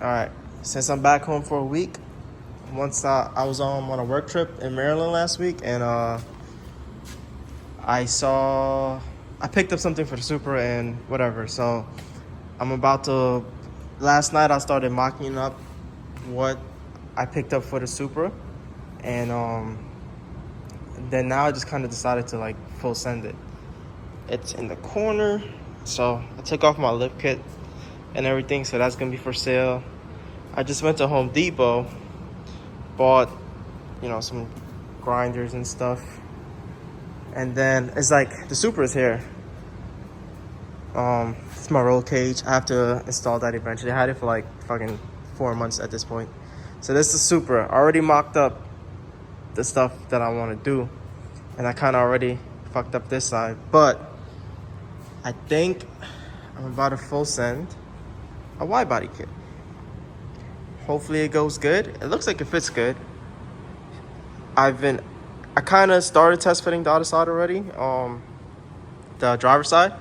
All right, since I'm back home for a week, once I was on a work trip in Maryland last week, and I saw I picked up something for the super and whatever. So I'm about to. Last night I started mocking up what I picked up for the super, and then now I just kind of decided to like full send it. It's in the corner, so I took off my lip kit and everything, so that's gonna be for sale. I just went to Home Depot, bought some grinders and stuff, and then it's like the super is here. It's my roll cage. I have to install that eventually. I had it for like fucking 4 months at this point. So this is the super. I already mocked up the stuff that I want to do, and I kind of already fucked up this side, but I think I'm about to full send a wide body kit. Hopefully it goes good. It looks like it fits good. I kind of started test fitting the other side already, the driver's side,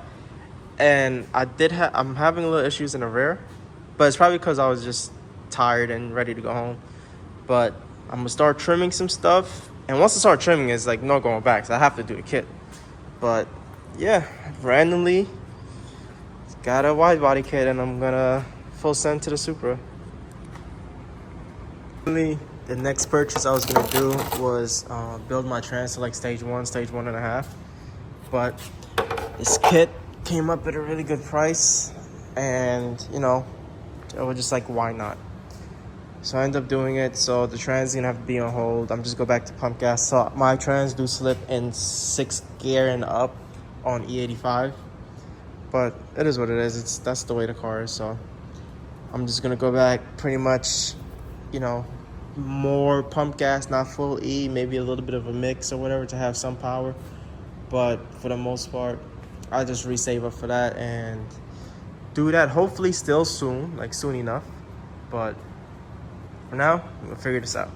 and I'm having a little issues in the rear, but it's probably because I was just tired and ready to go home. But I'm gonna start trimming some stuff, and once I start trimming, it's like no going back, so I have to do the kit. But yeah, randomly got a wide body kit, and I'm gonna full send to the Supra. The next purchase I was gonna do was build my trans to like stage 1.5. But this kit came up at a really good price, and it was just like, why not? So I ended up doing it. So the trans is gonna have to be on hold. I'm just go back to pump gas. So my trans do slip in 6th gear and up on E85, but it is what it is. That's the way the car is. So I'm just gonna go back pretty much, more pump gas, not full E, maybe a little bit of a mix or whatever to have some power. But for the most part, I'll just resave up for that and do that hopefully still soon, like soon enough. But for now, we'll figure this out.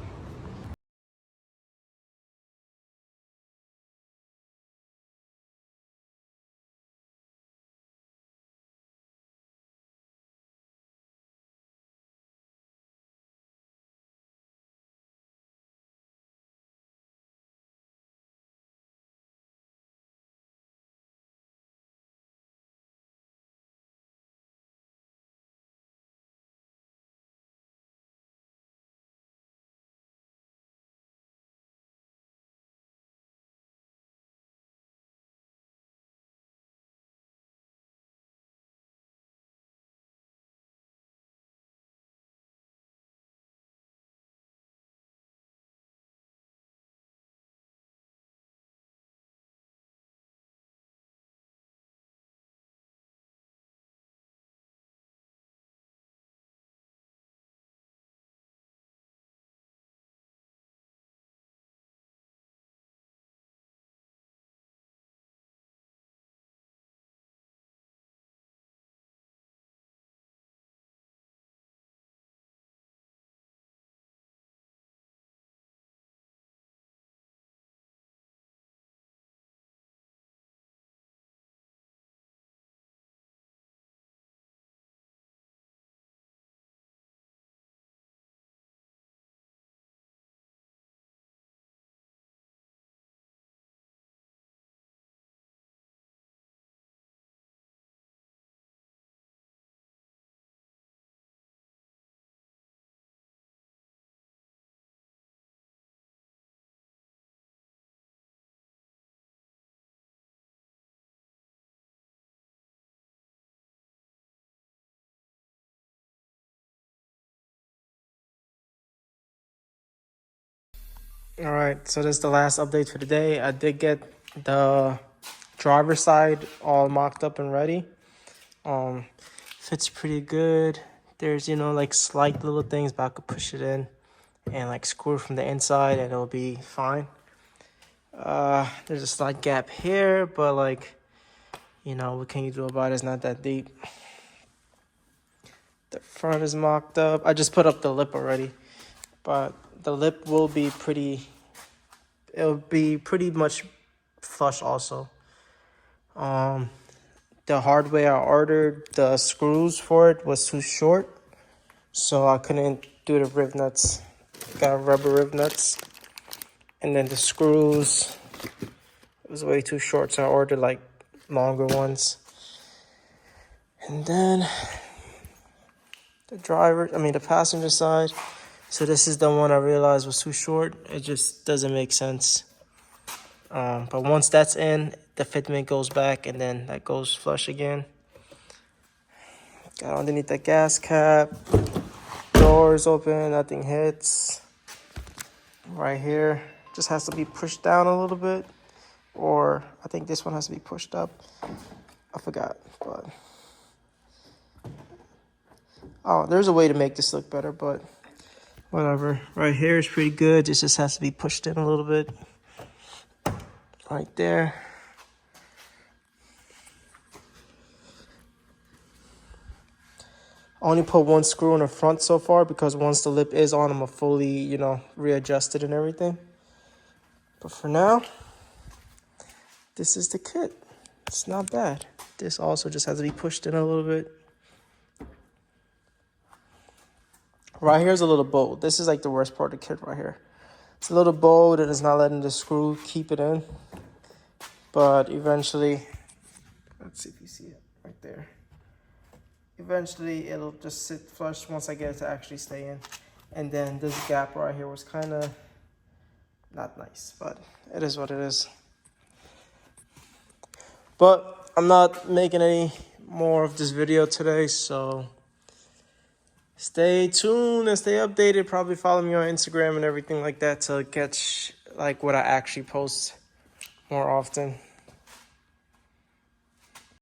All right, so this is the last update for the day. I did get the driver's side all mocked up and ready. Um, Fits pretty good. There's like slight little things, but I could push it in and like screw it from the inside, and it'll be fine. There's a slight gap here, but like what can you do about it? It's not that deep. The front is mocked up. I just put up the lip already, but the lip will be pretty. It'll be pretty much flush also. The hardware I ordered, the screws for it was too short, so I couldn't do the rib nuts. Got rubber rib nuts. And then the screws, it was way too short, so I ordered like longer ones. And then the passenger side. So this is the one I realized was too short. It just doesn't make sense. But once that's in, the fitment goes back and then that goes flush again. Got underneath the gas cap. Doors open, nothing hits. Right here, just has to be pushed down a little bit. Or I think this one has to be pushed up. I forgot, but... Oh, there's a way to make this look better, but whatever. Right here is pretty good. This just has to be pushed in a little bit. Right there. I only put one screw in the front so far because once the lip is on, I'm gonna fully, you know, readjust it and everything. But for now, this is the kit. It's not bad. This also just has to be pushed in a little bit. Right here's a little bolt. This is like the worst part of the kit right here. It's a little bolt and it's not letting the screw keep it in. But eventually, let's see if you see it right there. Eventually, it'll just sit flush once I get it to actually stay in. And then this gap right here was kind of not nice, but it is what it is. But I'm not making any more of this video today, so stay tuned and stay updated. Probably follow me on Instagram and everything like that to catch like what I actually post more often.